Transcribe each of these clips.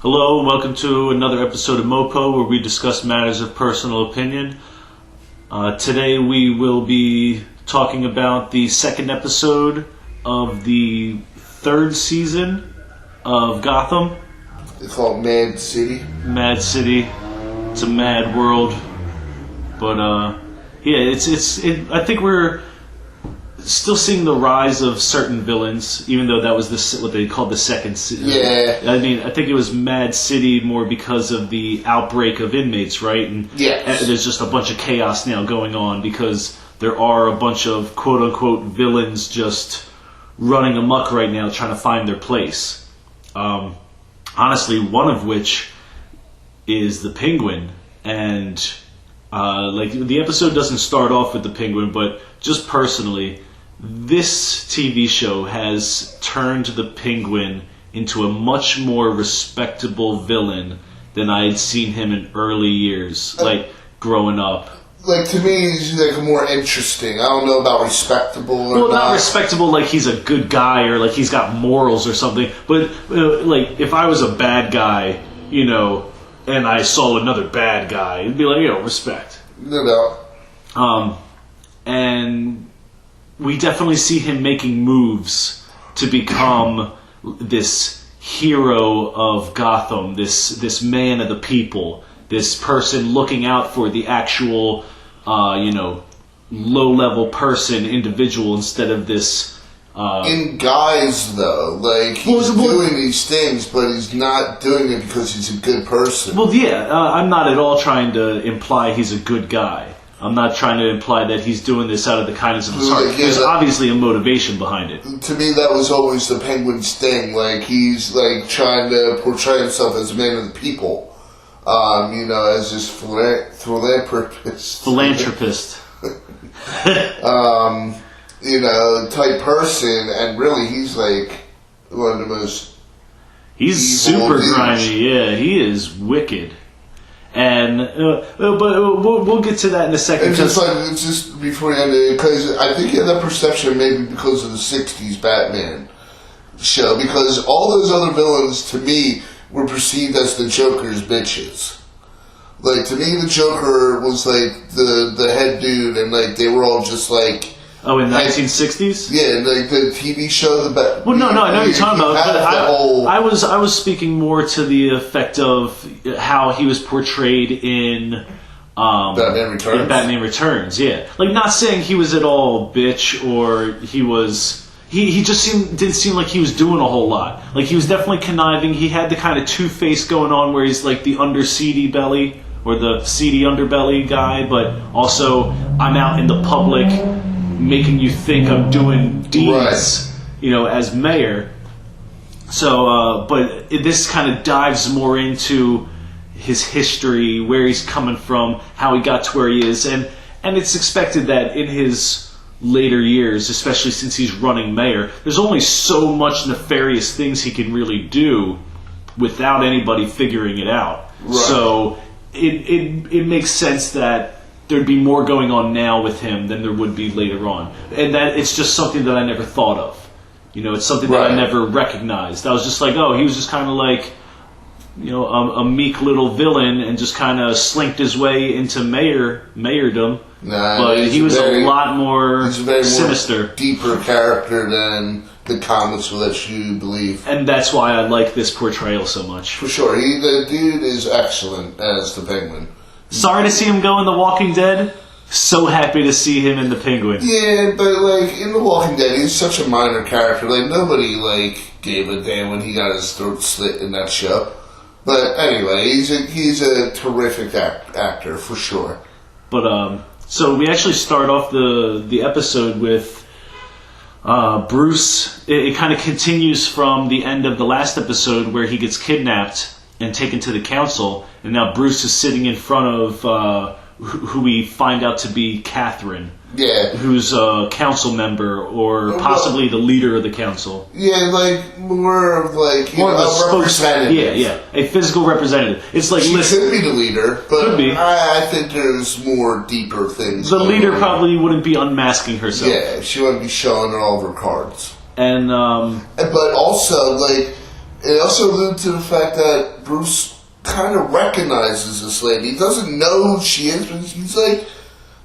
Hello, and welcome to another episode of MOPO, where we discuss matters of personal opinion. Today we will be talking about the second episode of the third season of Gotham. It's called Mad City. Mad City. It's a mad world. But, I think we're still seeing the rise of certain villains, even though that was what they called the second season. Yeah. I mean, I think it was Mad City more because of the outbreak of inmates, right? And there's just a bunch of chaos now going on because there are a bunch of quote-unquote villains just running amok right now trying to find their place. Honestly, one of which is the Penguin. And the episode doesn't start off with the Penguin, but just personally, this TV show has turned the Penguin into a much more respectable villain than I had seen him in early years, growing up. To me, he's more interesting. I don't know about respectable or not. Well, not respectable like he's a good guy or like he's got morals or something, but if I was a bad guy, and I saw another bad guy, it'd be like, respect. No doubt. And we definitely see him making moves to become this hero of Gotham, this man of the people, this person looking out for the actual, low-level person, individual, instead of this... in guise, though, he's doing these things, but he's not doing it because he's a good person. Well, yeah, I'm not at all trying to imply he's a good guy. I'm not trying to imply that he's doing this out of the kindness of his heart. There's obviously a motivation behind it. To me, that was always the Penguin's thing. He's trying to portray himself as a man of the people. As this philanthropist. Type person, and really he's one of the most... He's super grimy, yeah, he is wicked. And, but we'll get to that in a second. And just before you end it, because I think you had that perception maybe because of the 60s Batman show, because all those other villains, to me, were perceived as the Joker's bitches. To me, the Joker was the head dude, and they were all just Oh, in the 1960s? Yeah, the TV show, Well, no, I know what you're talking about. But I was speaking more to the effect of how he was portrayed in Batman Returns. In Batman Returns, yeah. Not saying he was at all bitch or he was. He just didn't seem like he was doing a whole lot. He was definitely conniving. He had the kind of two-face going on where he's the under-seedy belly or the seedy underbelly guy, but also I'm out in the public, making you think I'm doing deeds, right. As mayor. So, but this kind of dives more into his history, where he's coming from, how he got to where he is, and it's expected that in his later years, especially since he's running mayor, there's only so much nefarious things he can really do without anybody figuring it out. Right. So it makes sense that there'd be more going on now with him than there would be later on. And that it's just something that I never thought of. It's something that I never recognized. I was just he was just kind of a meek little villain and just kind of slinked his way into mayordom. But he was a lot more sinister. More deeper character than the comics will let you believe. And that's why I like this portrayal so much. For sure. The dude is excellent as the Penguin. Sorry to see him go in The Walking Dead. So happy to see him in The Penguin. Yeah, but in The Walking Dead, he's such a minor character. Nobody gave a damn when he got his throat slit in that show. But anyway, he's a terrific actor for sure. But so we actually start off the episode with Bruce. It kind of continues from the end of the last episode where he gets kidnapped and taken to the council, and now Bruce is sitting in front of who we find out to be Catherine. Yeah. Who's a council member or possibly the leader of the council. Yeah, more of a representative. Yeah, a physical representative. It's she could be the leader, but could be. I think there's more deeper things. The leader probably wouldn't be unmasking herself. Yeah, she wouldn't be showing all of her cards. And but also it also alluded to the fact that Bruce kind of recognizes this lady. He doesn't know who she is, but he's like,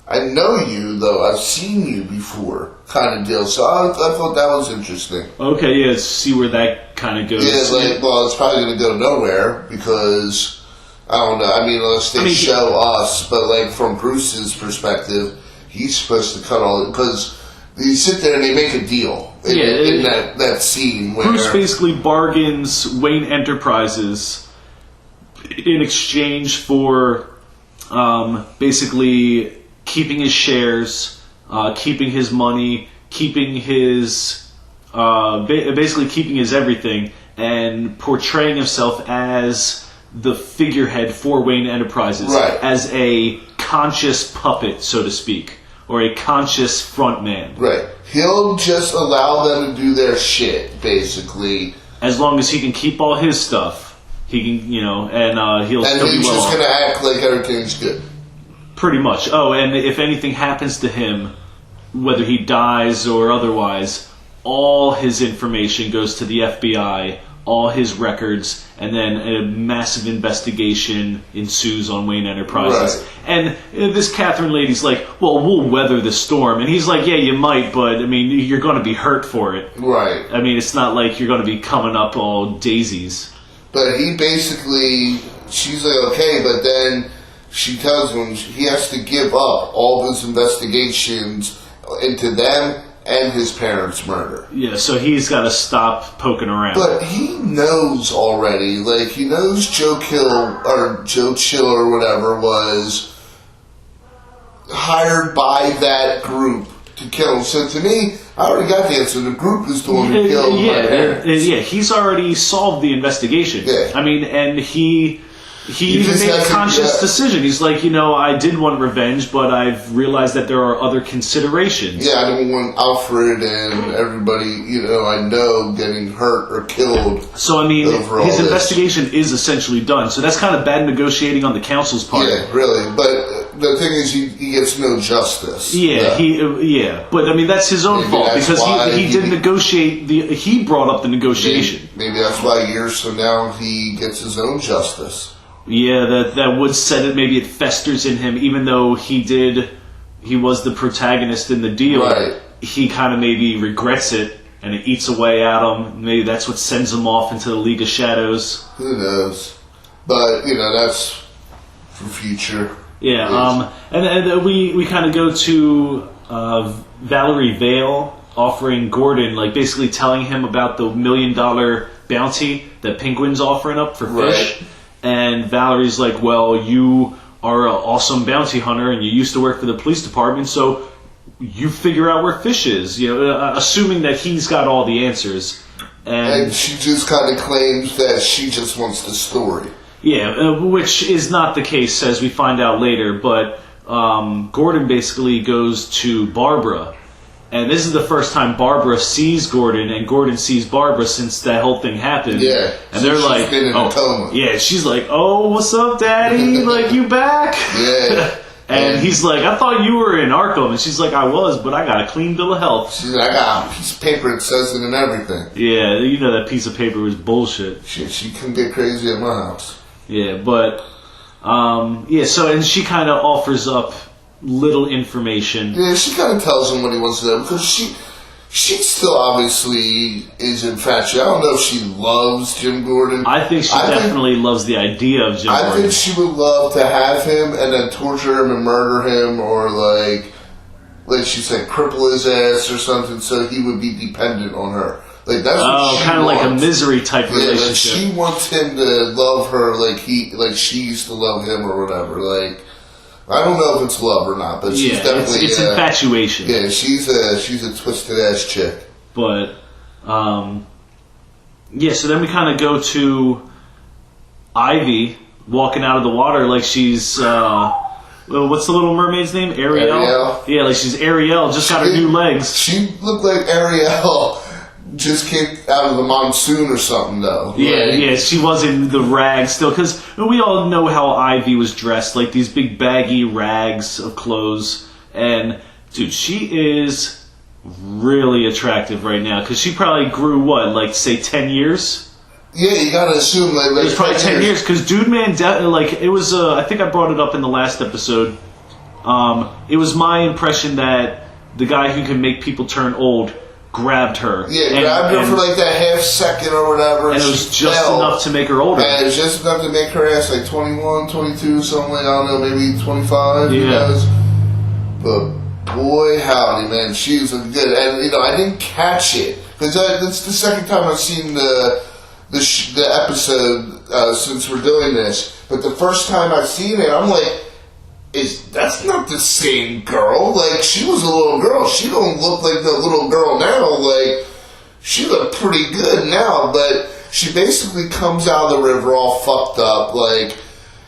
I know you, though. I've seen you before, kind of deal. So I thought that was interesting. Okay, yeah, see where that kind of goes. Yeah, it's probably going to go nowhere because, I don't know. I mean, unless they show us, but like from Bruce's perspective, he's supposed to cut all it because you sit there and they make a deal in that scene where Bruce basically bargains Wayne Enterprises in exchange for basically keeping his shares, keeping his money, keeping his basically keeping his everything, and portraying himself as the figurehead for Wayne Enterprises, right, as a conscious puppet, so to speak, or a conscious front man. Right. He'll just allow them to do their shit, basically. As long as he can keep all his stuff, he can, and he'll still be well off. And he's just going to act like everything's good. Pretty much. Oh, and if anything happens to him, whether he dies or otherwise, all his information goes to the FBI, all his records, and then a massive investigation ensues on Wayne Enterprises. Right. And this Catherine lady's like, well, we'll weather the storm. And he's like, yeah, you might, but, I mean, you're going to be hurt for it. Right. I mean, it's not like you're going to be coming up all daisies. But he basically, she's like, okay, but then she tells him he has to give up all his investigations into them and his parents' murder. Yeah, so he's got to stop poking around. But he knows already. Like, he knows Joe Chill or whatever was hired by that group to kill him. So to me, I already got the answer. The group is the one who killed my parents. Yeah, he's already solved the investigation. Yeah. I mean, and he even made a conscious decision. He's like, I did want revenge, but I've realized that there are other considerations. Yeah, I don't want Alfred and everybody, I know getting hurt or killed. So, I mean, his investigation is essentially done. So that's kind of bad negotiating on the council's part. Yeah, really. But the thing is, he gets no justice. Yeah. But, I mean, that's his own fault because he did negotiate. He brought up the negotiation. Maybe that's why years from now he gets his own justice. Yeah, that would set it. Maybe it festers in him, even though he was the protagonist in the deal. Right. He kind of maybe regrets it, and it eats away at him. Maybe that's what sends him off into the League of Shadows. Who knows? But that's for future. Yeah. And we kind of go to Valerie Vale offering Gordon, like basically telling him about the $1 million bounty that Penguin's offering up for fish. Right. And Valerie's like, well, you are an awesome bounty hunter and you used to work for the police department, so you figure out where fish is, assuming that he's got all the answers. And she just kind of claims that she just wants the story. Yeah, which is not the case, as we find out later, but Gordon basically goes to Barbara. And this is the first time Barbara sees Gordon, and Gordon sees Barbara since that whole thing happened. Yeah. And they're like, been in a coma. Yeah, she's like, oh, what's up, Daddy? Like, you back? Yeah. And he's like, I thought you were in Arkham. And she's like, I was, but I got a clean bill of health. She's like, I got a piece of paper that says it and everything. Yeah, that piece of paper was bullshit. She couldn't get crazy at my house. Yeah, but, so, and she kind of offers up little information. Yeah, she kind of tells him what he wants to know because she still obviously is infatuated. I don't know if she loves Jim Gordon. I think she definitely loves the idea of Jim Gordon. I think she would love to have him and then torture him and murder him, or like she said, cripple his ass or something, so he would be dependent on her. Like that's what she kind of wants. Like a misery type relationship. Like she wants him to love her like she used to love him or whatever. Like, I don't know if it's love or not, but she's definitely it's infatuation. Yeah, she's a twisted ass chick. But so then we kind of go to Ivy walking out of the water like she's what's the Little Mermaid's name? Ariel. Yeah, like she's Ariel. Just got her new legs. She looked like Ariel. Just came out of the monsoon or something, though. Yeah, she was in the rags still, because we all know how Ivy was dressed, like these big baggy rags of clothes. And, dude, she is really attractive right now, because she probably grew, 10 years? Yeah, you gotta assume like it was probably 10 years because Dude Man, it was. I think I brought it up in the last episode. It was my impression that the guy who can make people turn old grabbed her. Yeah, grabbed her for like that half second or whatever. And it was just enough to make her older. And it was just enough to make her ass like 21, 22, something like, I don't know, maybe 25, yeah. Who knows. But boy, howdy, man, she was good. And, I didn't catch it. Because that's the second time I've seen the episode since we're doing this. But the first time I've seen it, I'm like, that's not the same girl. Like, she was a little girl. She don't look like the little girl now. Like, she look pretty good now, but she basically comes out of the river all fucked up. Like,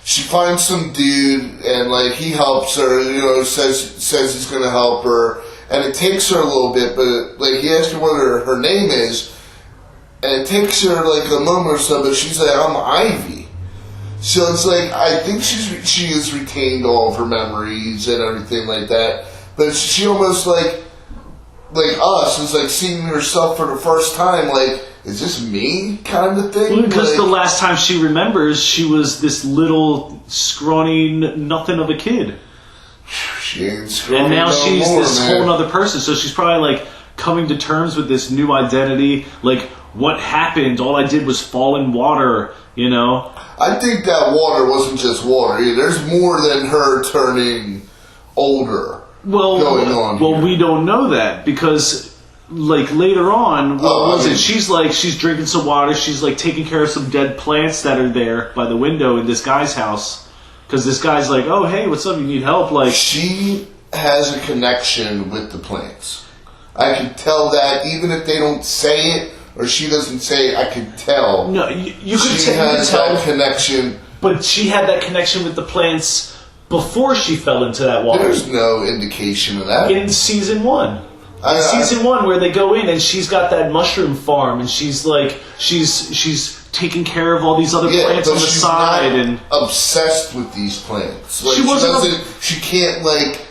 she finds some dude, and, like, he helps her, says he's gonna help her, and it takes her a little bit, but, like, he asks her what her name is, and it takes her, like, a moment or so, but she's like, I'm Ivy. So it's like, I think she has retained all of her memories and everything like that. But she almost like us, is like seeing herself for the first time, like, is this me kind of thing? Well, because the last time she remembers, she was this little, scrawny, nothing of a kid. She ain't scrawny. And now she's more, this man. whole other person. So she's probably like coming to terms with this new identity. Like, what happened? All I did was fall in water, I think that water wasn't just water. There's more than her turning older going on here. Well, we don't know that because, like, later on, she's drinking some water. She's, like, taking care of some dead plants that are there by the window in this guy's house. Because this guy's like, oh, hey, what's up? You need help? Like, she has a connection with the plants. I can tell that even if they don't say it, or she doesn't say it, I can tell. No, you could she has that connection. But she had that connection with the plants before she fell into that water. There's no indication of that. In season 1. Season 1, where they go in and she's got that mushroom farm and she's like, she's taking care of all these other plants on the side. And obsessed with these plants. Like, she can't, like,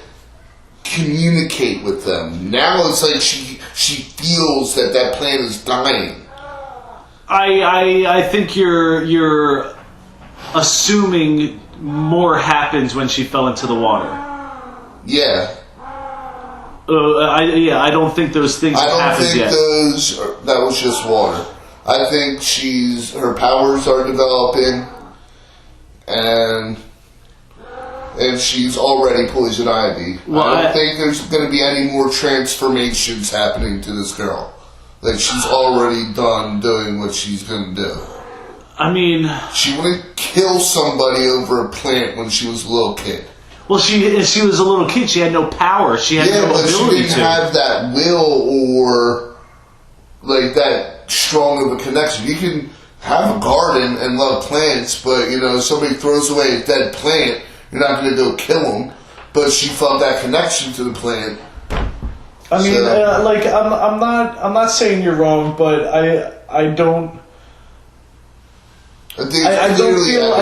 communicate with them. Now it's like she feels that plant is dying. I think you're assuming more happens when she fell into the water. Yeah. I don't think those things have happened yet. That was just water. I think her powers are developing, and she's already Poison Ivy. Well, I don't think there's going to be any more transformations happening to this girl. Like, she's already done doing what she's going to do. I mean, she wouldn't kill somebody over a plant when she was a little kid. Well, she was a little kid. She had no power. She had no ability to. Yeah, but she didn't have that will or, like, that strong of a connection. You can have a garden and love plants, but, somebody throws away a dead plant, you're not going to go kill them. But she felt that connection to the plant. I mean, I'm not saying you're wrong, but I don't. I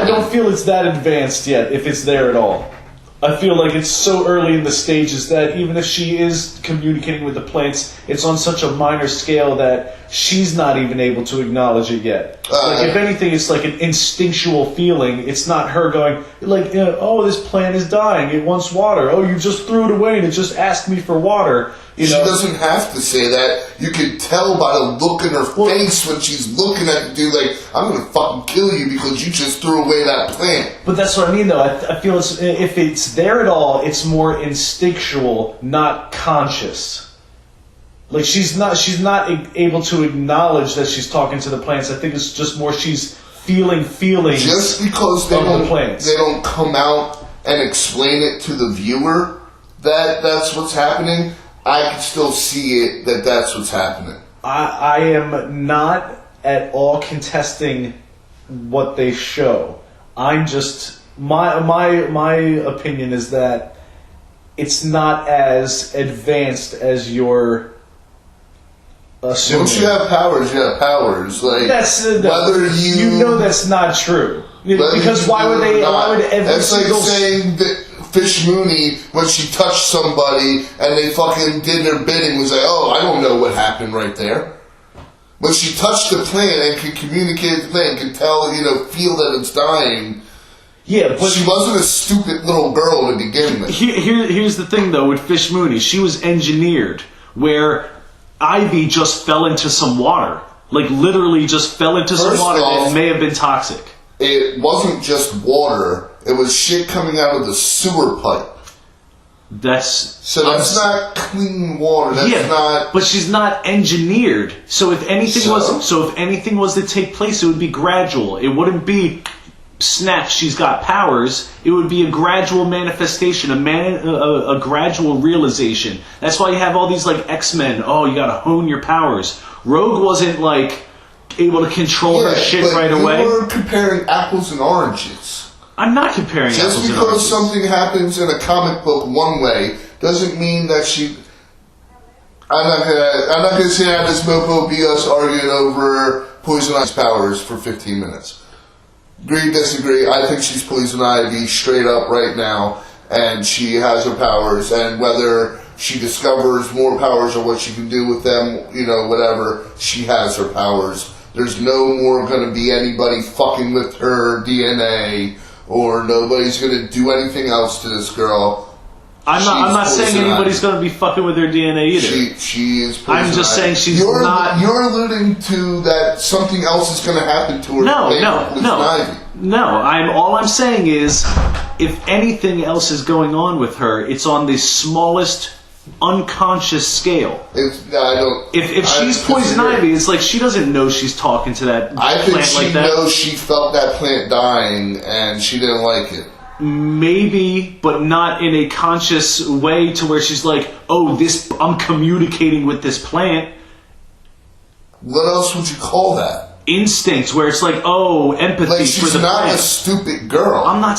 don't feel it's that advanced yet, if it's there at all. I feel like it's so early in the stages that even if she is communicating with the plants, it's on such a minor scale that she's not even able to acknowledge it yet. If anything, it's like an instinctual feeling. It's not her going, like, oh, this plant is dying. It wants water. Oh, you just threw it away and it just asked me for water. She doesn't have to say that. You can tell by the look in her face when she's looking at the dude like, I'm going to fucking kill you because you just threw away that plant. But that's what I mean, though. I feel if it's there at all, it's more instinctual, not conscious. Like, she's not able to acknowledge that she's talking to the plants. I think it's just more she's feelings just because they don't come out and explain it to the viewer that's what's happening. I can still see it that's what's happening. I am not at all contesting what they show. I'm just my opinion is that it's not as advanced as you're assuming. Once you have powers, you have powers. Like, that's whether that's not true. Because why would they? Why would every That's like saying that Fish Mooney, when she touched somebody and they fucking did their bidding, was like, oh, I don't know what happened right there. When she touched the plant and could communicate with the plant, could tell, feel that it's dying. Yeah, but she wasn't a stupid little girl to begin with. Here's the thing, though, with Fish Mooney. She was engineered, where Ivy just fell into some water. Like, literally just fell into some water that may have been toxic. It wasn't just water. It was shit coming out of the sewer pipe. That's not clean water. That's not. But she's not engineered. So if anything was to take place, it would be gradual. It wouldn't be snatch. She's got powers. It would be a gradual manifestation, a gradual realization. That's why you have all these like X-Men. Oh, you got to hone your powers. Rogue wasn't like able to control her shit right away. We're comparing apples and oranges. I'm not comparing apples and oranges. Just because something happens in a comic book one way doesn't mean that she. I'm not gonna say that this MOPO be us arguing over Poison Ivy's powers for 15 minutes. Agree, disagree. I think she's Poison Ivy straight up right now, and she has her powers. And whether she discovers more powers or what she can do with them, whatever, she has her powers. There's no more going to be anybody fucking with her DNA. Or nobody's going to do anything else to this girl. I'm not saying anybody's going to be fucking with her DNA either. She is Poison I'm just saying she's not. You're alluding to that something else is going to happen to her. No. All I'm saying is, if anything else is going on with her, it's on the smallest unconscious scale. If she's Poison Ivy, it's like she doesn't know she's talking to that plant like that. I think she knows she felt that plant dying and she didn't like it. Maybe, but not in a conscious way to where she's like, oh, I'm communicating with this plant. What else would you call that? Instincts, where it's like, oh, empathy for the plant. She's not a stupid girl. I'm not,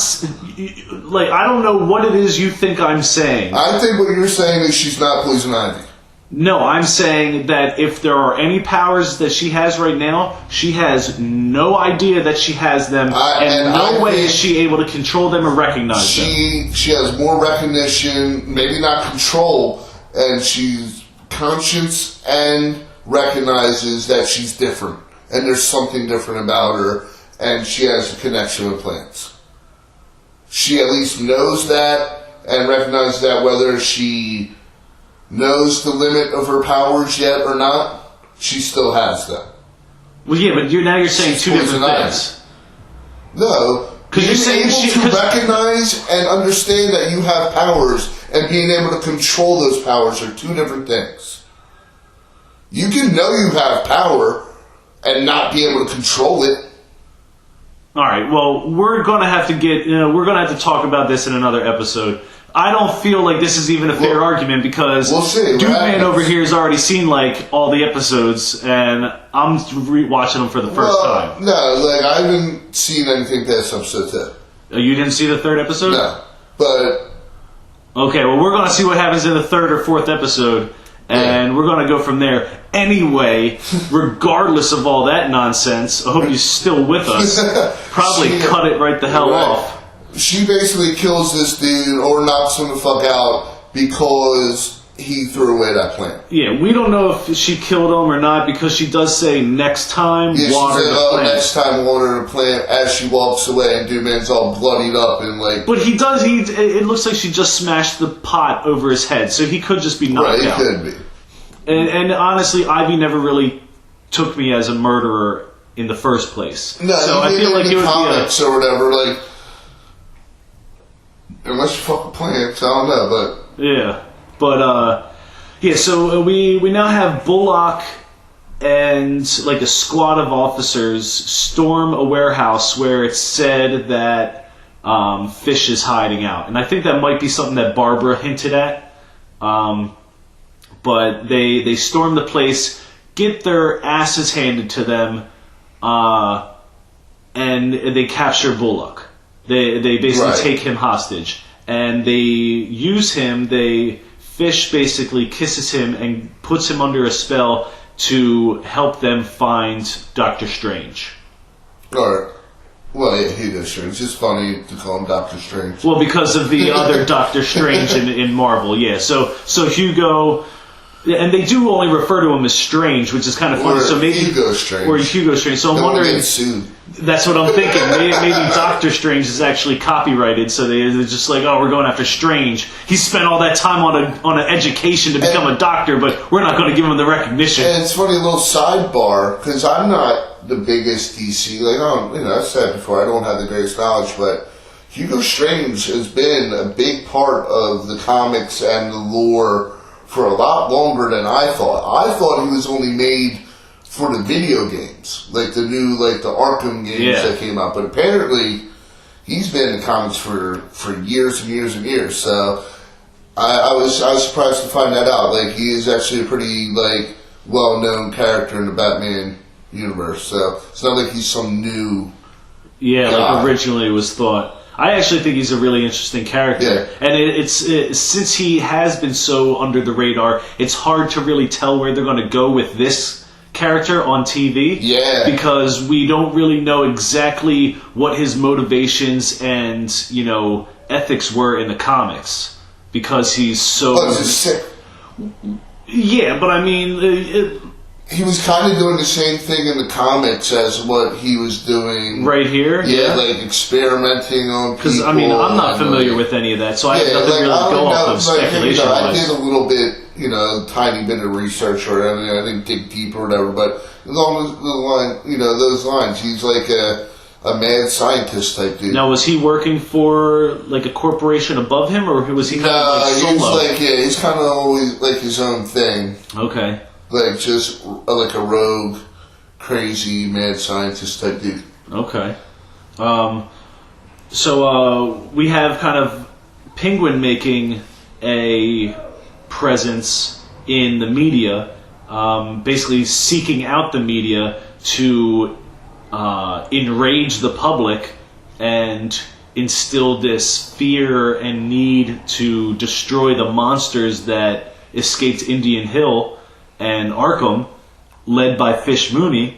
I don't know what it is you think I'm saying. I think what you're saying is she's not Poison Ivy. No, I'm saying that if there are any powers that she has right now, she has no idea that she has them, and no way is she able to control them or recognize them. She has more recognition, maybe not control, and she's conscious and recognizes that she's different. And there's something different about her, and she has a connection with plants. She at least knows that and recognizes that. Whether she knows the limit of her powers yet or not, she still has them. Well, yeah, but now you're saying two different things. No, because you're saying to recognize and understand that you have powers and being able to control those powers are two different things. You can know you have power and not be able to control it. All right. Well, we're gonna have to talk about this in another episode. I don't feel like this is even a fair argument because Dude Man over here has already seen like all the episodes, and I'm rewatching them for the first time. No, I haven't seen anything past episode 10. You didn't see the third episode? No, but okay. Well, we're gonna see what happens in the third or fourth episode. And we're going to go from there. Anyway, regardless of all that nonsense, I hope you're still with us. Probably cut it right the hell off. She basically kills this dude or knocks him the fuck out because he threw away that plant. Yeah, we don't know if she killed him or not because she does say next time water the plant. Next time water the plant as she walks away and Dude Man's all bloodied up and like... But he does, it looks like she just smashed the pot over his head, so he could just be knocked out. Right, he could be. And honestly, Ivy never really took me as a murderer in the first place. No, so I feel like it would comics or whatever, unless you fuck with plants, I don't know, but... Yeah. But, so we now have Bullock and, a squad of officers storm a warehouse where it's said that Fish is hiding out. And I think that might be something that Barbara hinted at. But they storm the place, get their asses handed to them, and they capture Bullock. They basically take him hostage. And they use him, Fish basically kisses him and puts him under a spell to help them find Doctor Strange. Alright. Well, yeah, he is Strange. It's just funny to call him Doctor Strange. Well, because of the other Doctor Strange in Marvel, yeah. So Hugo And they do only refer to him as Strange, which is kind of funny. Or so maybe Hugo Strange. Or Hugo Strange. So I'm wondering. That's what I'm thinking. Maybe Doctor Strange is actually copyrighted, so they're just like, oh, we're going after Strange. He spent all that time on an education to become a doctor, but we're not going to give him the recognition. And it's funny, a little sidebar, because I'm not the biggest DC. I've said before, I don't have the greatest knowledge, but Hugo Strange has been a big part of the comics and the lore for a lot longer than I thought. I thought he was only made for the video games, like the new, the Arkham games that came out. But apparently, he's been in the comics for years and years and years. So I was surprised to find that out. He is actually a pretty well-known character in the Batman universe. So it's not like he's some new guy. Originally it was thought. I actually think he's a really interesting character, and it's since he has been so under the radar, it's hard to really tell where they're going to go with this character on TV. Yeah. Because we don't really know exactly what his motivations and, ethics were in the comics. Because he's so... But he's sick. Yeah, but I mean... He was kind of doing the same thing in the comics as what he was doing... Right here? Yeah, experimenting on people. Because, I'm not familiar with any of that, so I have nothing really to go off of speculation. I did a little bit, tiny bit of research, or I didn't dig deep or whatever, but along the line, those lines, he's like a mad scientist type dude. Now, was he working for, a corporation above him, or was he kind of solo? He's kind of always, his own thing. Okay. Just a rogue, crazy, mad scientist type dude. Okay. So we have kind of Penguin making a presence in the media, basically seeking out the media to enrage the public and instill this fear and need to destroy the monsters that escaped Indian Hill and Arkham, led by Fish Mooney.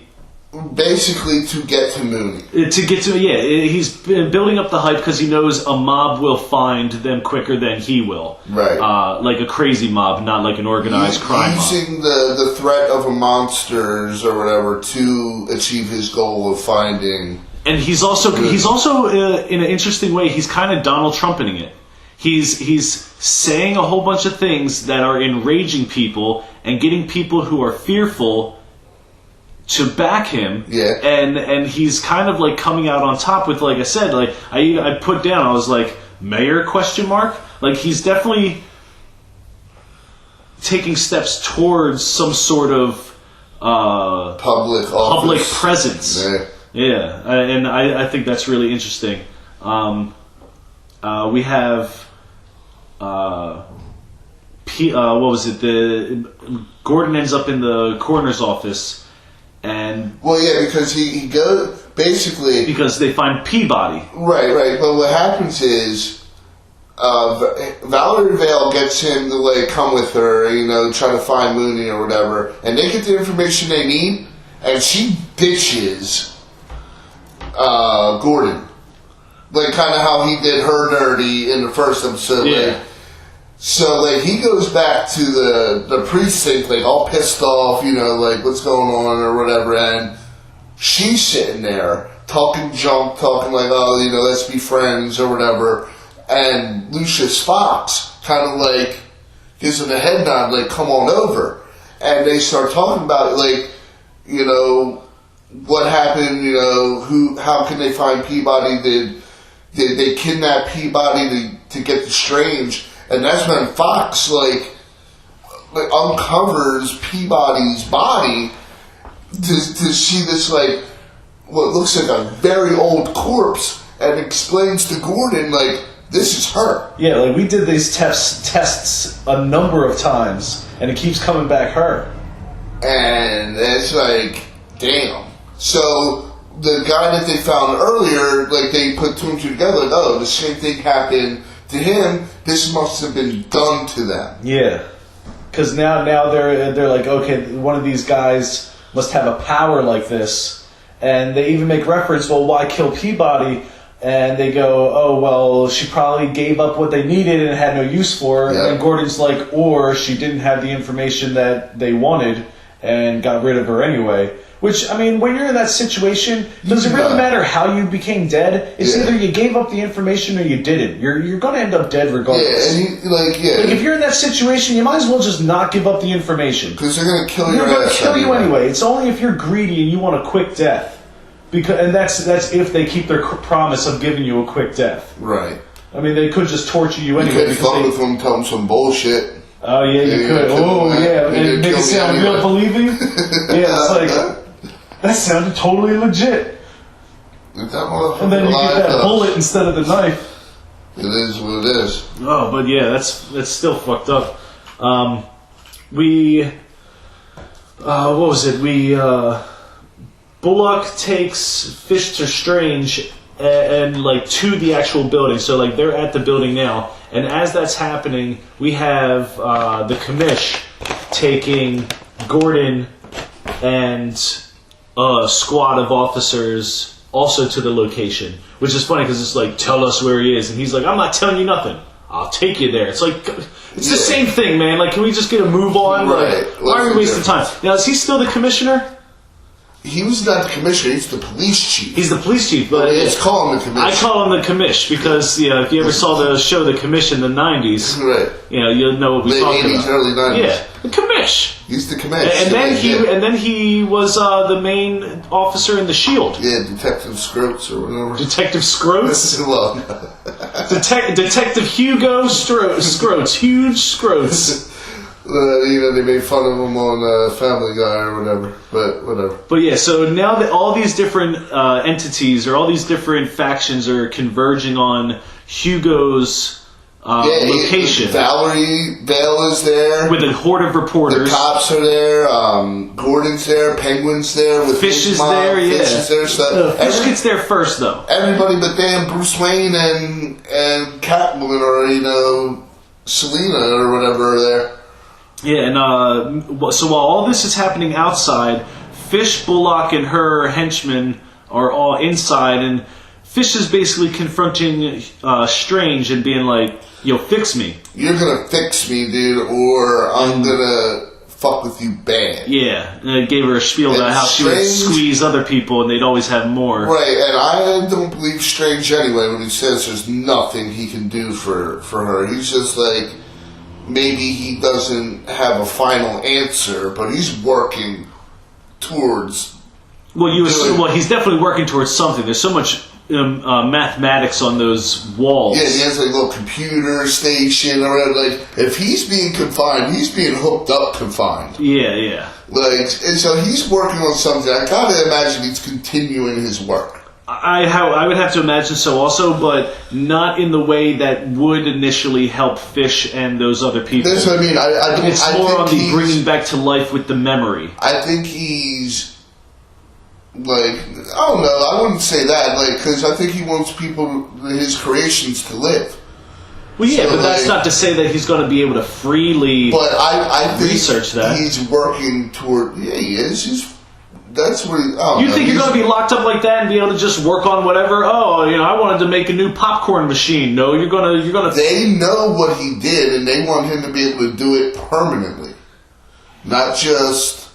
Basically, to get to Mooney. He's been building up the hype because he knows a mob will find them quicker than he will. Right. Like a crazy mob, not like an organized crime mob. Using the threat of a monsters or whatever to achieve his goal of finding... And he's also in an interesting way, he's kind of Donald Trumping it. He's saying a whole bunch of things that are enraging people and getting people who are fearful to back him. Yeah. And he's kind of coming out on top with, I said, I put down, I was like, mayor ? He's definitely taking steps towards some sort of public presence. Yeah. And I think that's really interesting. We have what was it? Gordon ends up in the coroner's office, and because he goes basically because they find Peabody. Right. But what happens is Valerie Vale gets him to come with her, try to find Mooney or whatever, and they get the information they need, and she ditches Gordon. Kind of how he did her dirty in the first episode. Yeah. So, he goes back to the precinct, all pissed off, what's going on or whatever, and she's sitting there talking junk, talking let's be friends or whatever, and Lucius Fox kind of, gives him a head nod, come on over. And they start talking about it, what happened, how can they find Peabody, did they kidnap Peabody to get the Strange? And that's when Fox, uncovers Peabody's body to see this, what looks like a very old corpse, and explains to Gordon, this is her. Yeah, we did these tests a number of times, and it keeps coming back her. And it's damn. So the guy that they found earlier, they put two and two together, the same thing happened to him. This must have been done to them. Yeah. Because now they're like, okay, one of these guys must have a power like this. And they even make reference, well, why kill Peabody? And they go, oh, well, she probably gave up what they needed and had no use for her. Yeah. And Gordon's like, or she didn't have the information that they wanted and got rid of her anyway. Which, I mean, when you're in that situation, does it really matter how you became dead? It's either you gave up the information or you didn't. You're going to end up dead regardless. Yeah, and like if you're in that situation, you might as well just not give up the information. Because they're going to kill your ass. They're going to kill you anyway. It's only if you're greedy and you want a quick death. And that's if they keep their promise of giving you a quick death. Right. I mean, they could just torture you anyway. You could fuck with them, tell them some bullshit. Oh, yeah, you could. Oh, yeah. And make it sound real believing. Yeah, it's like, that sounded totally legit. And then you get that bullet instead of the knife. It is what it is. Oh, but yeah, that's still fucked up. What was it? Bullock takes Fish to Strange and like to the actual building. So like they're at the building now, and as that's happening, we have the commish taking Gordon and a squad of officers also to the location, which is funny because it's like, tell us where he is, and he's like, I'm not telling you nothing. I'll take you there. It's like, it's the same thing, man. Like, can we just get a move on? Right. Like, why are we wasting time? Now, is he still the commissioner? He was not the commissioner, he's the police chief. He's the police chief, but let's call him the commissioner. I call him the commish because if you ever saw the show The Commish in the 90s, right. You'll know what we're talking about. Early 90s. Yeah, the commish. He's the commish. And then he was the main officer in the Shield. Yeah, Detective Scroats or whatever. Detective Scroats? Well, no. Detective Hugo Scroats. Huge Scroats. They made fun of him on Family Guy or whatever, but whatever. But yeah, so now that all these different entities or all these different factions are converging on Hugo's location. Vale is there. With a horde of reporters. The cops are there. Gordon's there. Penguin's there. With Fish is there, yeah. Fish is there. So Fish gets there first, though. Everybody but damn Bruce Wayne and Catwoman or, Selena or whatever are there. Yeah, and so while all this is happening outside, Fish, Bullock, and her henchmen are all inside, and Fish is basically confronting Strange and being like, yo, fix me. You're gonna fix me, dude, or I'm gonna fuck with you bad. Yeah, and I gave her a spiel about how she would squeeze other people and they'd always have more. Right, and I don't believe Strange anyway when he says there's nothing he can do for her. He's just like, maybe he doesn't have a final answer, but he's working towards... Well, he's definitely working towards something. There's so much mathematics on those walls. Yeah, he has like a little computer station or whatever. Like, if he's being confined, he's being hooked up confined. Yeah. Like, and so he's working on something. I gotta imagine he's continuing his work. I would have to imagine so also, but not in the way that would initially help Fish and those other people. That's what I mean. It's more on the bringing back to life with the memory. I think he's, like, I don't know, I wouldn't say that, like, because I think he wants people, his creations, to live. Well, yeah, but that's not to say that he's going to be able to freely I think research that. He's working toward, yeah, he is, that's what you think you're going to be locked up like that and be able to just work on whatever? Oh, I wanted to make a new popcorn machine. No, you're going to... They know what he did, and they want him to be able to do it permanently. Not just,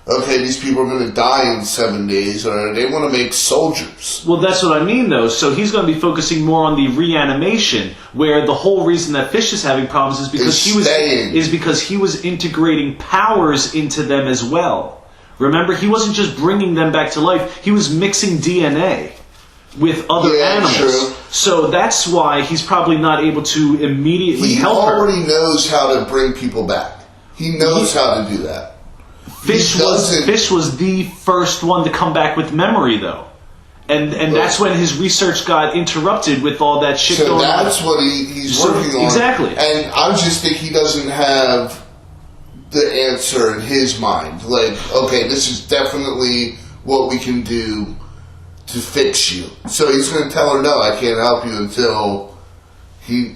okay, these people are going to die in 7 days, or they want to make soldiers. Well, that's what I mean, though. So he's going to be focusing more on the reanimation, where the whole reason that Fish is having problems is because he was integrating powers into them as well. Remember, he wasn't just bringing them back to life. He was mixing DNA with other animals. True. So that's why he's probably not able to immediately help her. He already knows how to bring people back. He knows how to do that. Fish was the first one to come back with memory, though. And that's when his research got interrupted with all that shit going on. So that's what he's working on. Exactly. And I just think he doesn't have the answer in his mind. Like, okay, this is definitely what we can do to fix you. So he's going to tell her, no, I can't help you until he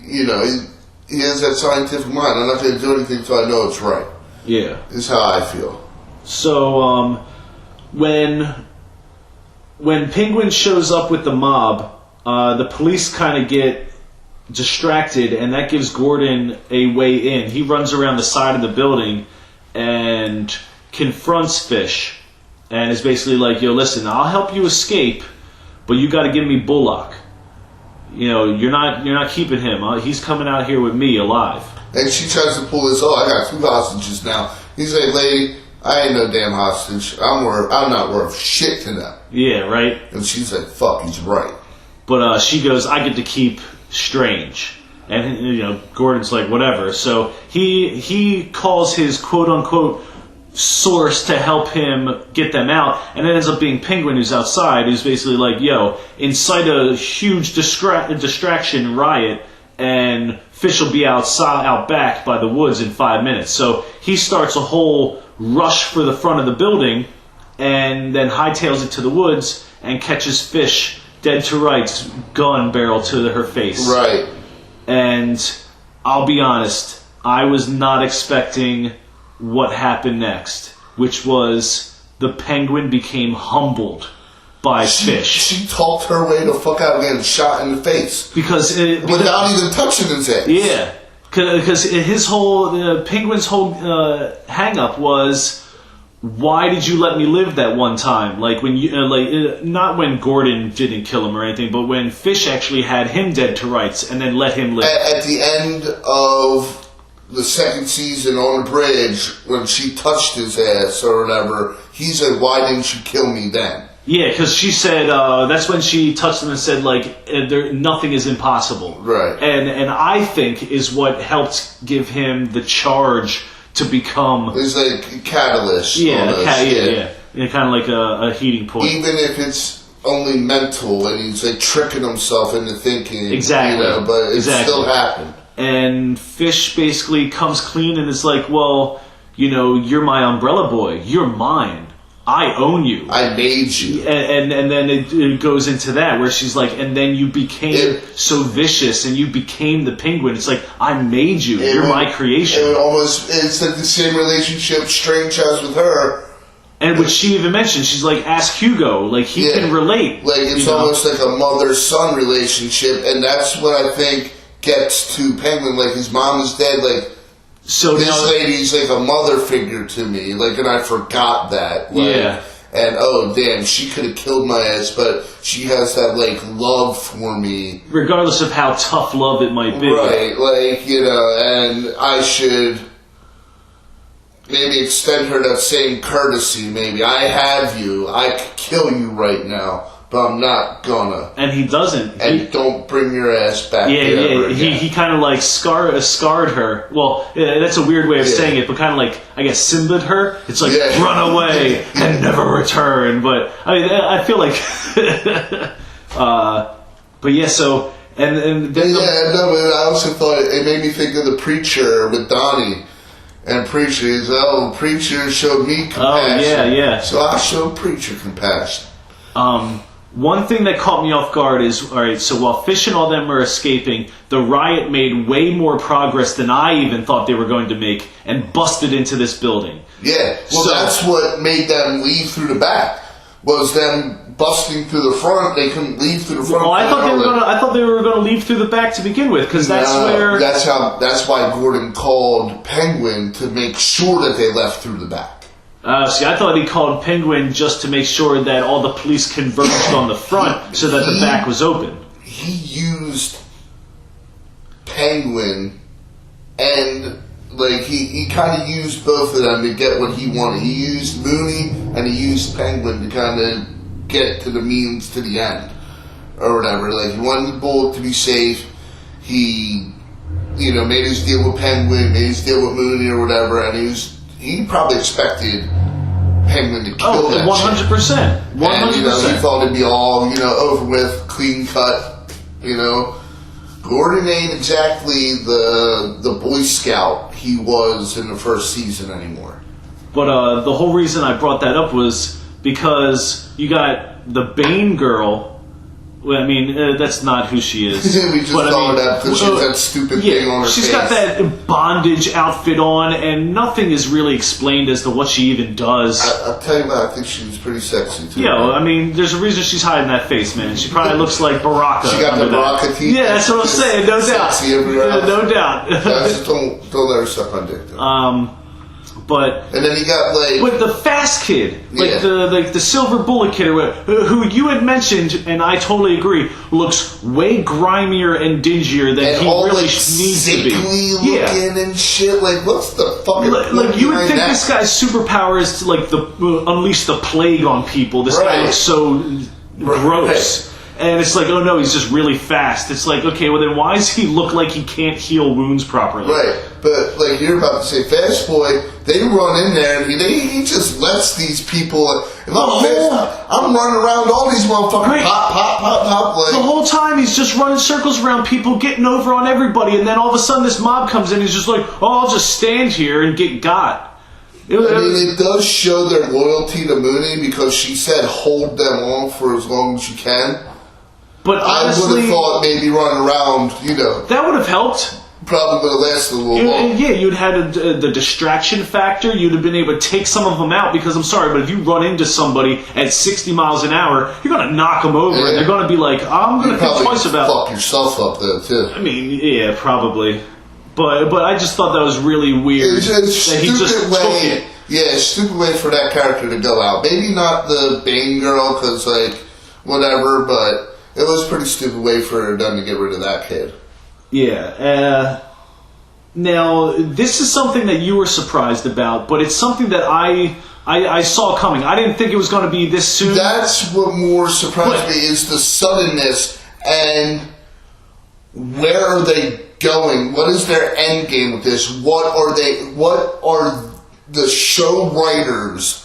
has that scientific mind. I'm not going to do anything until I know it's right. Yeah. Is how I feel. So, when Penguin shows up with the mob, the police kind of get distracted, and that gives Gordon a way in. He runs around the side of the building and confronts Fish, and is basically like, yo, listen, I'll help you escape, but you got to give me Bullock. You know, you're not keeping him. He's coming out here with me alive. And she tries to pull this, I got 2 hostages now. He's like, lady, I ain't no damn hostage. I'm not worth shit to them. Yeah, right? And she's like, fuck, he's right. But she goes, I get to keep Strange. And, you know, Gordon's like, whatever. So he calls his quote-unquote source to help him get them out, and it ends up being Penguin, who's outside, who's basically like, yo, incite a huge distraction riot, and Fish will be out back by the woods in 5 minutes. So he starts a whole rush for the front of the building, and then hightails it to the woods, and catches Fish dead to rights, gun barrel to her face. Right. And I'll be honest, I was not expecting what happened next, which was the Penguin became humbled by Fish. She talked her way the fuck out of getting shot in the face. Because without even touching his head. Yeah. Because his whole, Penguin's whole hang-up was, why did you let me live that one time? Like, when you, not when Gordon didn't kill him or anything, but when Fish actually had him dead to rights and then let him live. At the end of the 2nd season on the bridge, when she touched his ass or whatever, he said, why didn't you kill me then? Yeah, because she said, that's when she touched him and said, like, nothing is impossible. Right. And I think is what helped give him the charge to become... It's like a catalyst. Yeah, yeah. Kind of like a heating point. Even if it's only mental and he's like tricking himself into thinking. Exactly. You know, but it still happened. And Fish basically comes clean and is like, well, you know, you're my umbrella boy. You're mine. I own you. I made you. And then it goes into that where she's like, and then you became so vicious and you became the Penguin. It's like, I made you. You're my creation. It's like the same relationship Strange has with her. And which she even mentioned, she's like, ask Hugo. Like, he can relate. Like, it's almost like a mother-son relationship, and that's what I think gets to Penguin. Like, his mom is dead, like, so this lady's like a mother figure to me, like, and I forgot that. Like, yeah. And, oh, damn, she could have killed my ass, but she has that, like, love for me. Regardless of how tough love it might be. Right, like, you know, and I should maybe extend her that same courtesy, maybe. I have you. I could kill you right now, but I'm not gonna. And he doesn't. And don't bring your ass back. Yeah. He kind of like scarred her. Well, that's a weird way of saying it, but kind of like, I guess, Simba'd her. It's like, run away and never return. But I mean, I feel like, but yeah. So and then I also thought it made me think of the Preacher with Donnie. And Preacher is, Preacher showed me compassion. Oh, yeah. So I showed Preacher compassion. One thing that caught me off guard is, alright, so while Fish and all them are escaping, the riot made way more progress than I even thought they were going to make, and busted into this building. Yeah, well, that's what made them leave through the back, was them busting through the front. They couldn't leave through the front. Well, I thought they were going to leave through the back to begin with, because that's where... That's why Gordon called Penguin to make sure that they left through the back. See, I thought he called Penguin just to make sure that all the police converged on the front so that the back was open. He used Penguin and, like, he kind of used both of them to get what he wanted. He used Mooney and he used Penguin to kind of get to the means to the end or whatever. Like, he wanted the Bullet to be safe. He, you know, made his deal with Penguin, made his deal with Mooney or whatever, and he probably expected Penguin to kill that 100%. 100%. And, you know, he thought it'd be all, you know, over with, clean cut, you know. Gordon ain't exactly the Boy Scout he was in the first season anymore. But the whole reason I brought that up was because you got the Bane girl Well, I mean, that's not who she is. We just call her that because she has that stupid thing on her face. She's got that bondage outfit on, and nothing is really explained as to what she even does. I'll tell you what, I think she was pretty sexy, too. Yeah, I mean, there's a reason she's hiding that face, man. She probably looks like Baraka. She got the Baraka teeth. Yeah, that's what I'm saying, no doubt. Sexy everywhere else. No doubt. Just don't let her suck on dick, though. But and then you got but the fast kid, the silver bullet kid, or whatever, who you had mentioned, and I totally agree, looks way grimier and dingier than he really needs to be. Looking and shit. Like, what's the fucking like you would think this guy's superpower is to unleash the plague on people. This guy looks so gross. And it's like, oh no, he's just really fast. It's like, okay, well then why does he look like he can't heal wounds properly? Right, but like you're about to say, Fast Boy, they run in there and he just lets these people. I'm running around all these motherfuckers, pop. Like, the whole time he's just running circles around people, getting over on everybody, and then all of a sudden this mob comes in and he's just like, oh, I'll just stand here and get got. It does show their loyalty to Mooney because she said hold them off for as long as you can. But honestly, I would have thought maybe running around, that would have helped. Probably would have lasted a little longer. Yeah, you'd had the distraction factor. You'd have been able to take some of them out because, I'm sorry, but if you run into somebody at 60 miles an hour, you're going to knock them over, and they're going to be like, I'm going to think twice about it. Fuck yourself up, though, too. I mean, yeah, probably. But I just thought that was really weird. It's a stupid way. Yeah, stupid way for that character to go out. Maybe not the Bane girl, because, whatever, but it was a pretty stupid way for her done to get rid of that kid. Yeah. Now, this is something that you were surprised about, but it's something that I saw coming. I didn't think it was going to be this soon. That's what more surprised me is the suddenness and where are they going? What is their end game with this? What are the show writers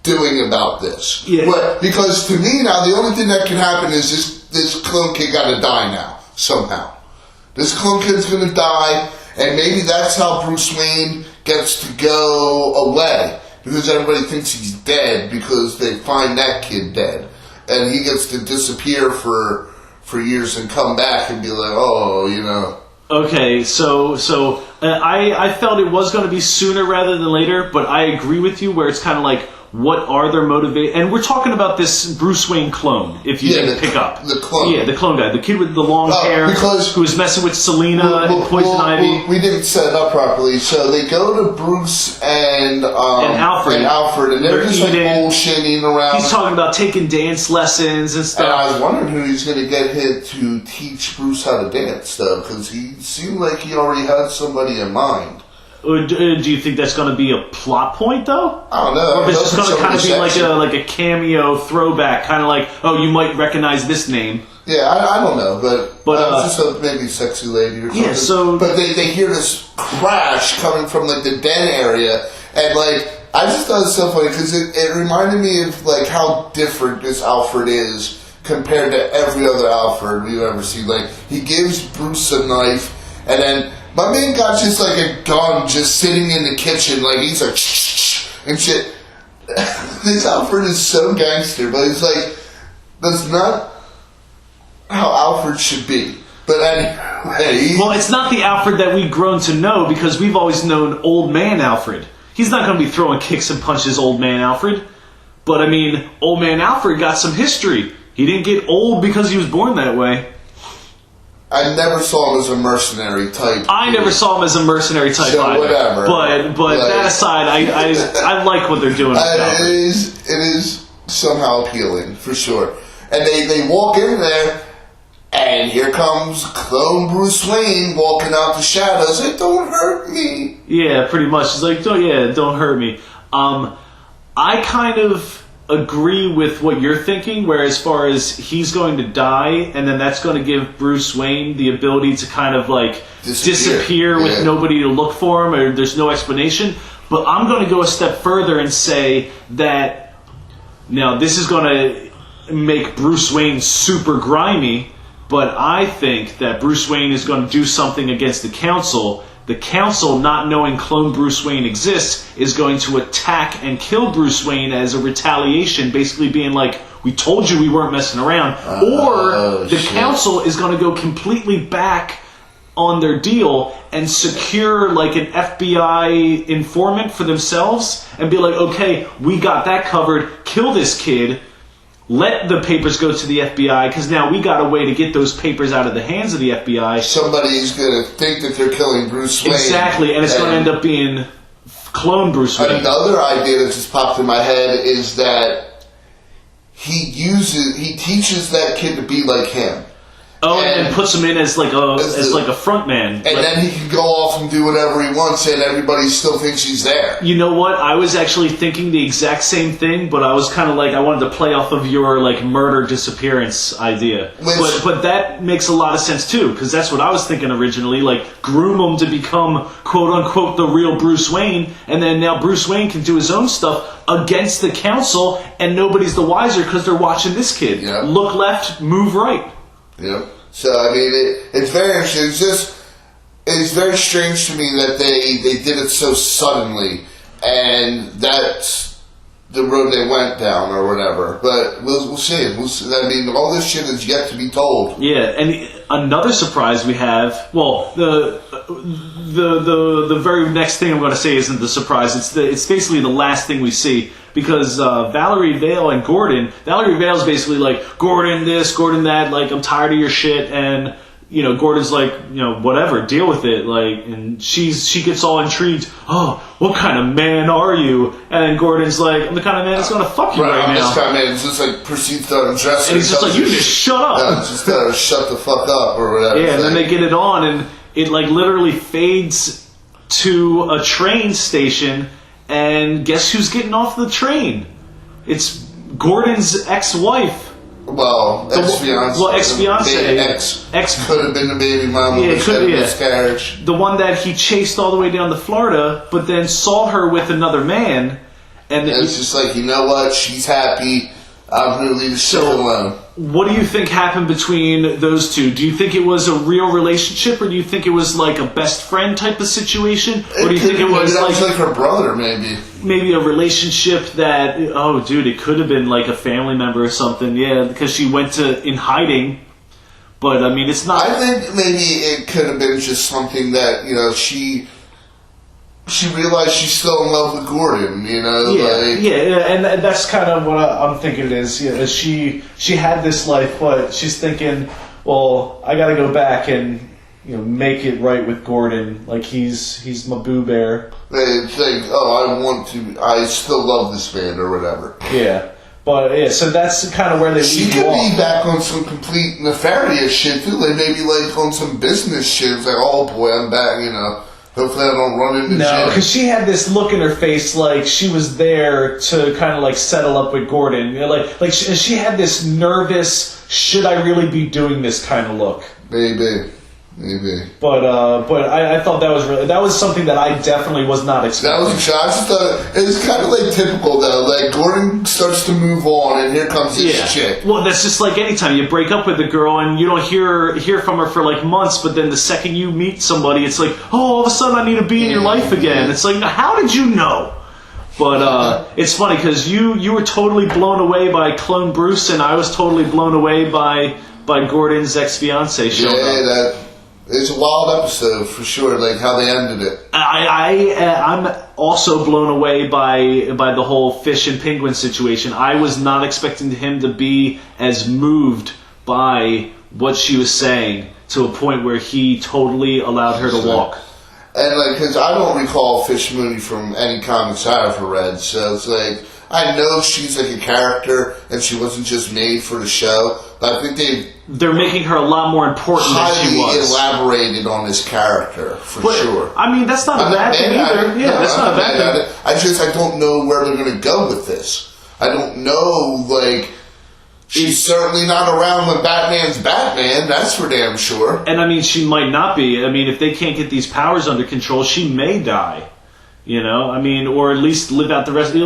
doing about this? Yeah. Because to me now, the only thing that can happen is this clone kid got to die now somehow. This clone kid's going to die, and maybe that's how Bruce Wayne gets to go away because everybody thinks he's dead because they find that kid dead, and he gets to disappear for years and come back and be like, Okay, so I felt it was going to be sooner rather than later, but I agree with you where it's kind of like, what are their motivations? And we're talking about this Bruce Wayne clone, if you didn't pick up. The clone. Yeah, the clone guy. The kid with the long hair who was messing with Selina and Poison Ivy. We didn't set it up properly. So they go to Bruce and Alfred, and they're just bullshitting around. He's talking about taking dance lessons and stuff. And I was wondering who he's going to get him to teach Bruce how to dance, though, because he seemed like he already had somebody in mind. Do you think that's going to be a plot point, though? I don't know. Or is this going to kind of be like a cameo throwback, kind of like, oh, you might recognize this name? Yeah, I don't know, but just maybe a sexy lady or something. Yeah, but they hear this crash coming from the den area, and I just thought it was so funny because it reminded me of how different this Alfred is compared to every other Alfred we've ever seen. He gives Bruce a knife, and then my man got just a gun just sitting in the kitchen, he's like, shh, and shit. This Alfred is so gangster, but it's that's not how Alfred should be. But anyway. Well, it's not the Alfred that we've grown to know because we've always known old man Alfred. He's not going to be throwing kicks and punches old man Alfred. But I mean, old man Alfred got some history. He didn't get old because he was born that way. I never saw him as a mercenary type. I never saw him as a mercenary type either. Whatever. But that aside, I like what they're doing. It is somehow appealing, for sure. And they walk in there, and here comes clone Bruce Wayne walking out the shadows. Like, don't hurt me. Yeah, pretty much. He's like, don't hurt me. I kind of agree with what you're thinking, where as far as he's going to die, and then that's going to give Bruce Wayne the ability to kind of disappear with nobody to look for him, or there's no explanation. But I'm going to go a step further and say that now this is going to make Bruce Wayne super grimy, but I think that Bruce Wayne is going to do something against the Council. The Council, not knowing clone Bruce Wayne exists, is going to attack and kill Bruce Wayne as a retaliation, basically being like, we told you we weren't messing around. Or the council is going to go completely back on their deal and secure like an FBI informant for themselves and be like, okay, we got that covered, kill this kid, let the papers go to the FBI, because now we got a way to get those papers out of the hands of the FBI. Somebody's going to think that they're killing Bruce Wayne. Exactly, and it's going to end up being clone Bruce Wayne. Another idea that just popped in my head is that he teaches that kid to be like him. Oh, and puts him in as like a front man. And then he can go off and do whatever he wants, and everybody still thinks he's there. You know what? I was actually thinking the exact same thing, but I was kind of like, I wanted to play off of your like murder disappearance idea. But that makes a lot of sense too, because that's what I was thinking originally. Like, groom him to become quote unquote the real Bruce Wayne, and then now Bruce Wayne can do his own stuff against the council, and nobody's the wiser because they're watching this kid. Yep. Look left, move right. Yeah. So I mean, it's very interesting. It's very strange to me that they did it so suddenly, and that's the road they went down or whatever. But we'll see. I mean, all this shit is yet to be told. Yeah, and another surprise we have. Well, the very next thing I'm going to say isn't the surprise. It's basically the last thing we see. Because Valerie Vale and Gordon, Valerie Vale's basically like, Gordon this, Gordon that, like, I'm tired of your shit, and, you know, Gordon's like, you know, whatever, deal with it, like, and she gets all intrigued, oh, what kind of man are you? And then Gordon's like, I'm the kind of man that's gonna fuck you right now. This kind of man just like proceeds to undress her. And he's just like, you just shut up. Yeah, just shut the fuck up, or whatever. Yeah, and then they get it on, and it, like, literally fades to a train station. And guess who's getting off the train? It's Gordon's ex-wife. Well, ex-fiance. Well, ex-fiance. Ex could have been the baby mama. Yeah, it could be. Miscarriage. The one that he chased all the way down to Florida, but then saw her with another man. And it's just like, you know what? She's happy. I'm going to leave the show alone. What do you think happened between those two? Do you think it was a real relationship, or do you think it was like a best friend type of situation? Or do you think it was like her brother, maybe? Maybe a relationship that, oh, dude, it could have been like a family member or something, yeah, because she went in hiding. But, I mean, it's not... I think maybe it could have been just something that, you know, she realized she's still in love with Gordon, you know? Yeah, and that's kind of what I'm thinking it is. Yeah, she had this life, but she's thinking, well, I gotta go back and, you know, make it right with Gordon. Like, he's my boo bear. They think, I still love this man, or whatever. Yeah. But, yeah, so that's kind of where they leave you off. She could be back on some complete nefarious shit, too. Like, maybe, like, on some business shit. It's like, oh, boy, I'm back, you know. Hopefully I don't run into No, because she had this look in her face like she was there to kind of like settle up with Gordon. You know, like she had this nervous, should I really be doing this kind of look. Maybe. But I thought that was something that I definitely was not expecting. That was a shock. I just thought it was kind of like typical though. Like Gordon starts to move on, and here comes this chick. Well, that's just like anytime you break up with a girl and you don't hear from her for like months, but then the second you meet somebody, it's like, oh, all of a sudden I need to be in your life again. It's like, how did you know? But it's funny because you were totally blown away by Clone Bruce, and I was totally blown away by Gordon's ex-fiance showing up. It's a wild episode for sure, like how they ended it. I'm also blown away by the whole fish and penguin situation. I was not expecting him to be as moved by what she was saying to a point where he totally allowed her to walk. And like, because I don't recall Fish Mooney from any comics I've ever read, so it's like, I know she's like a character and she wasn't just made for the show, but I think they're making her a lot more important than she was. Highly elaborated on this character, for sure. I mean, that's not a bad thing either. Yeah, that's not a bad thing. I don't know where they're going to go with this. I don't know, like, she's certainly not around when Batman's Batman, that's for damn sure. And I mean, she might not be. I mean, if they can't get these powers under control, she may die. You know, I mean, or at least live out the rest of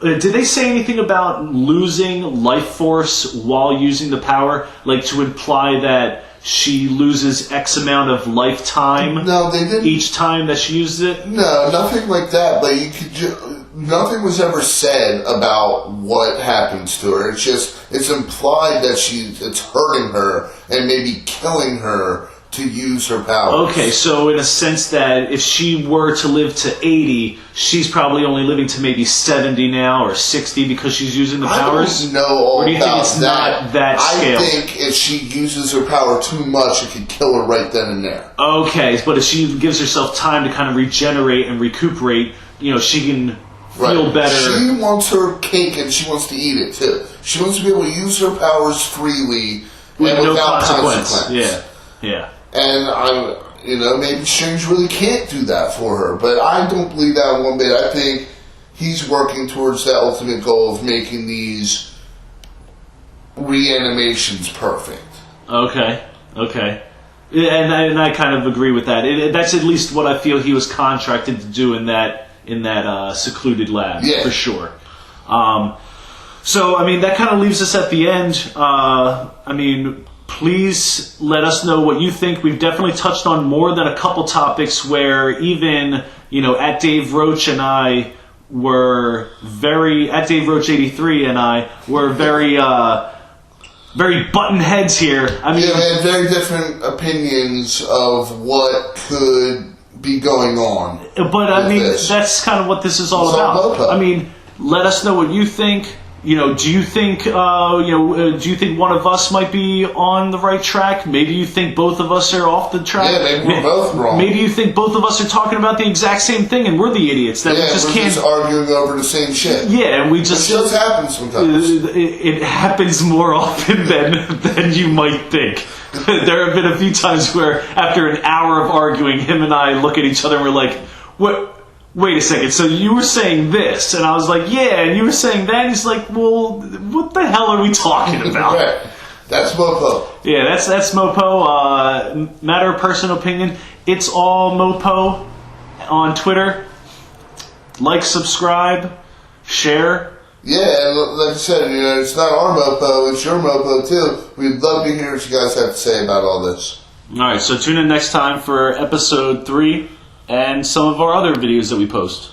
it. Did they say anything about losing life force while using the power? Like to imply that she loses X amount of lifetime? No, they didn't. Each time that she uses it? No, nothing like that. But you could nothing was ever said about what happens to her. It's implied that it's hurting her and maybe killing her to use her powers. Okay, so in a sense that if she were to live to 80, she's probably only living to maybe 70 now or 60 because she's using the powers? I don't know all or do you about think it's that. not that scale? I think if she uses her power too much, it could kill her right then and there. Okay, but if she gives herself time to kind of regenerate and recuperate, she can feel better. She wants her cake and she wants to eat it too. She wants to be able to use her powers freely with and no without consequence. Yeah. And maybe Strange really can't do that for her, but I don't believe that one bit. I think he's working towards that ultimate goal of making these reanimations perfect. Okay. And I kind of agree with that. That's at least what I feel he was contracted to do in that secluded lab, for sure. So, that kind of leaves us at the end. Please let us know what you think. We've definitely touched on more than a couple topics where even, at Dave Roach and I were at Dave Roach 83 and I were very button heads here. We had very different opinions of what could be going on. But that's kind of what this is all about. MOPO. Let us know what you think. Do you think one of us might be on the right track? Maybe you think both of us are off the track. Yeah, maybe we're both wrong. Maybe you think both of us are talking about the exact same thing, and we're the idiots that we just can't. Just arguing over the same shit. Yeah, and we just. It does happen sometimes. It happens more often than you might think. There have been a few times where, after an hour of arguing, him and I look at each other and we're like, "What? Wait a second, so you were saying this?" And I was like, "Yeah," and you were saying that? And he's like, "Well, what the hell are we talking about?" Right. That's MOPO. Yeah, that's MOPO. Matter of personal opinion. It's all MOPO on Twitter. Like, subscribe, share. Yeah, and like I said, it's not our MOPO, it's your MOPO too. We'd love to hear what you guys have to say about all this. Alright, so tune in next time for episode 3 and some of our other videos that we post.